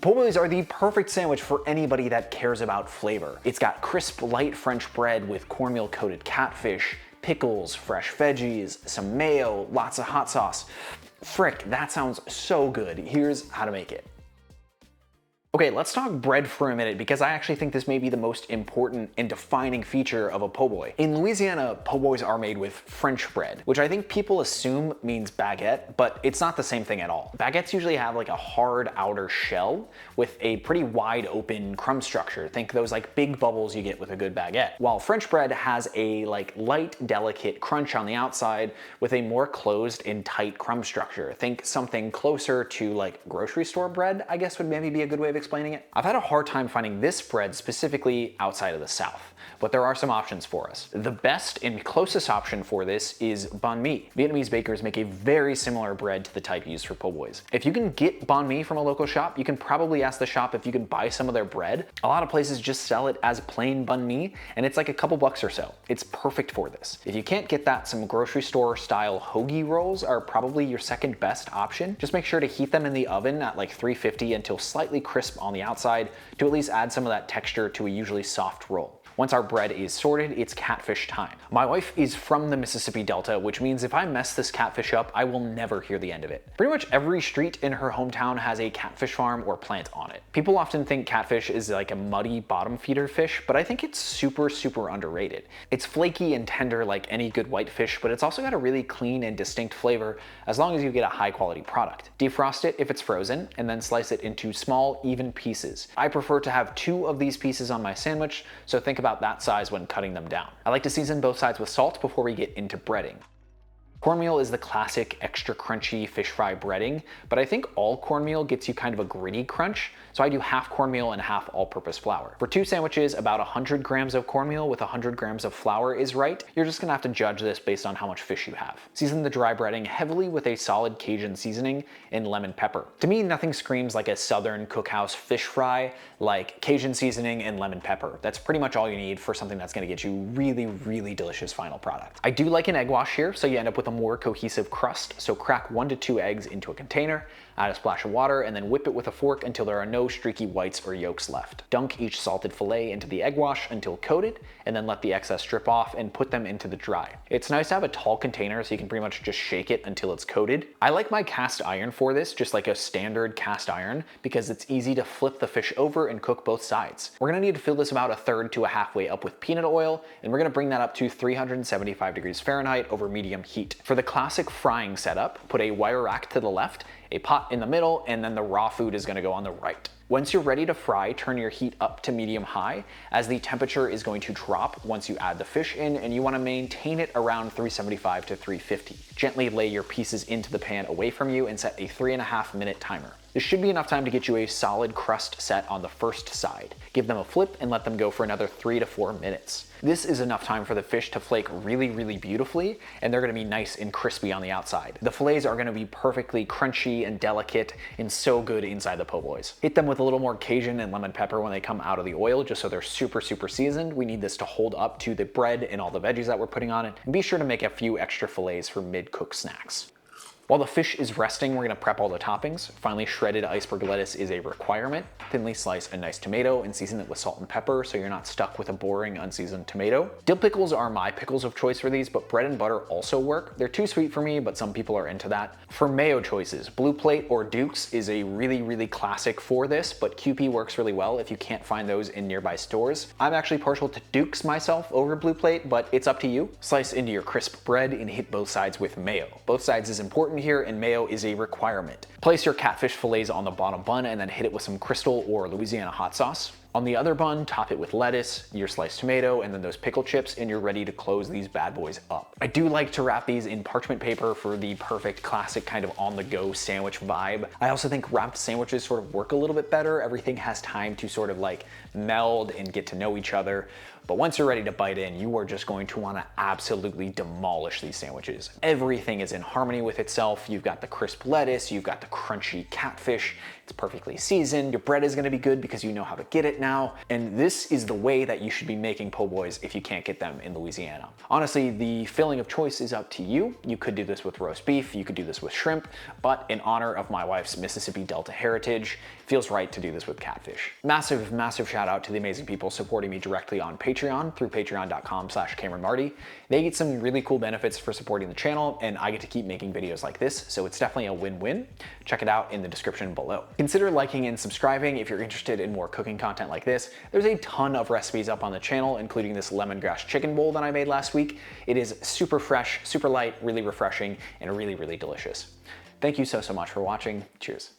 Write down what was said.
Po' boys are the perfect sandwich for anybody that cares about flavor. It's got crisp, light French bread with cornmeal coated catfish, pickles, fresh veggies, some mayo, lots of hot sauce. Frick, that sounds so good. Here's how to make it. Okay, let's talk bread for a minute because I actually think this may be the most important and defining feature of a po' boy. In Louisiana, po' boys are made with French bread, which I think people assume means baguette, but it's not the same thing at all. Baguettes usually have like a hard outer shell with a pretty wide open crumb structure. Think those like big bubbles you get with a good baguette. While French bread has a like light, delicate crunch on the outside with a more closed and tight crumb structure. Think something closer to like grocery store bread, I guess would maybe be a good way of explaining it. I've had a hard time finding this bread specifically outside of the South, but there are some options for us. The best and closest option for this is Banh Mi. Vietnamese bakers make a very similar bread to the type used for po' boys. If you can get Banh Mi from a local shop, you can probably ask the shop if you can buy some of their bread. A lot of places just sell it as plain Banh Mi, and it's like a couple bucks or so. It's perfect for this. If you can't get that, some grocery store style hoagie rolls are probably your second best option. Just make sure to heat them in the oven at like 350 until slightly crisp on the outside to at least add some of that texture to a usually soft roll. Once our bread is sorted, it's catfish time. My wife is from the Mississippi Delta, which means if I mess this catfish up, I will never hear the end of it. Pretty much every street in her hometown has a catfish farm or plant on it. People often think catfish is like a muddy bottom feeder fish, but I think it's super underrated. It's flaky and tender like any good whitefish, but it's also got a really clean and distinct flavor as long as you get a high quality product. Defrost it if it's frozen, and then slice it into small, even pieces. I prefer to have 2 of these pieces on my sandwich, so think about that size when cutting them down. I like to season both sides with salt before we get into breading. Cornmeal is the classic extra crunchy fish fry breading, but I think all cornmeal gets you kind of a gritty crunch, so I do half cornmeal and half all-purpose flour. For 2 sandwiches, about 100 grams of cornmeal with 100 grams of flour is right. You're just gonna have to judge this based on how much fish you have. Season the dry breading heavily with a solid Cajun seasoning and lemon pepper. To me, nothing screams like a Southern cookhouse fish fry like Cajun seasoning and lemon pepper. That's pretty much all you need for something that's gonna get you really delicious final product. I do like an egg wash here, so you end up with a more cohesive crust, so crack 1 to 2 eggs into a container, add a splash of water, and then whip it with a fork until there are no streaky whites or yolks left. Dunk each salted filet into the egg wash until coated, and then let the excess drip off and put them into the dry. It's nice to have a tall container so you can pretty much just shake it until it's coated. I like my cast iron for this, just like a standard cast iron, because it's easy to flip the fish over and cook both sides. We're gonna need to fill this about 1/3 to a halfway up with peanut oil, and we're gonna bring that up to 375 degrees Fahrenheit over medium heat. For the classic frying setup, put a wire rack to the left, a pot in the middle, and then the raw food is gonna go on the right. Once you're ready to fry, turn your heat up to medium high as the temperature is going to drop once you add the fish in, and you wanna maintain it around 375 to 350. Gently lay your pieces into the pan away from you and set a 3.5 minute timer. This should be enough time to get you a solid crust set on the first side. Give them a flip and let them go for another 3 to 4 minutes. This is enough time for the fish to flake really beautifully, and they're gonna be nice and crispy on the outside. The fillets are gonna be perfectly crunchy and delicate and so good inside the po' boys. Hit them with a little more Cajun and lemon pepper when they come out of the oil, just so they're super seasoned. We need this to hold up to the bread and all the veggies that we're putting on it. And be sure to make a few extra fillets for mid-cook snacks. While the fish is resting, we're gonna prep all the toppings. Finally, shredded iceberg lettuce is a requirement. Thinly slice a nice tomato and season it with salt and pepper so you're not stuck with a boring, unseasoned tomato. Dill pickles are my pickles of choice for these, but bread and butter also work. They're too sweet for me, but some people are into that. For mayo choices, Blue Plate or Duke's is a really classic for this, but Kewpie works really well if you can't find those in nearby stores. I'm actually partial to Duke's myself over Blue Plate, but it's up to you. Slice into your crisp bread and hit both sides with mayo. Both sides is important here, and mayo is a requirement. Place your catfish fillets on the bottom bun and then hit it with some Crystal or Louisiana hot sauce. On the other bun, top it with lettuce, your sliced tomato, and then those pickle chips, and you're ready to close these bad boys up. I do like to wrap these in parchment paper for the perfect classic kind of on-the-go sandwich vibe. I also think wrapped sandwiches sort of work a little bit better. Everything has time to sort of like meld and get to know each other. But once you're ready to bite in, you are just going to want to absolutely demolish these sandwiches. Everything is in harmony with itself. You've got the crisp lettuce, you've got the crunchy catfish, it's perfectly seasoned, your bread is gonna be good because you know how to get it now, and this is the way that you should be making po' boys if you can't get them in Louisiana. Honestly, the filling of choice is up to you. You could do this with roast beef, you could do this with shrimp, but in honor of my wife's Mississippi Delta heritage, it feels right to do this with catfish. Massive, massive shout out to the amazing people supporting me directly on Patreon through patreon.com/CameronMarty. They get some really cool benefits for supporting the channel, and I get to keep making videos like this, so it's definitely a win-win. Check it out in the description below. Consider liking and subscribing if you're interested in more cooking content like this. There's a ton of recipes up on the channel, including this lemongrass chicken bowl that I made last week. It is super fresh, super light, really refreshing, and really, really delicious. Thank you so much for watching. Cheers.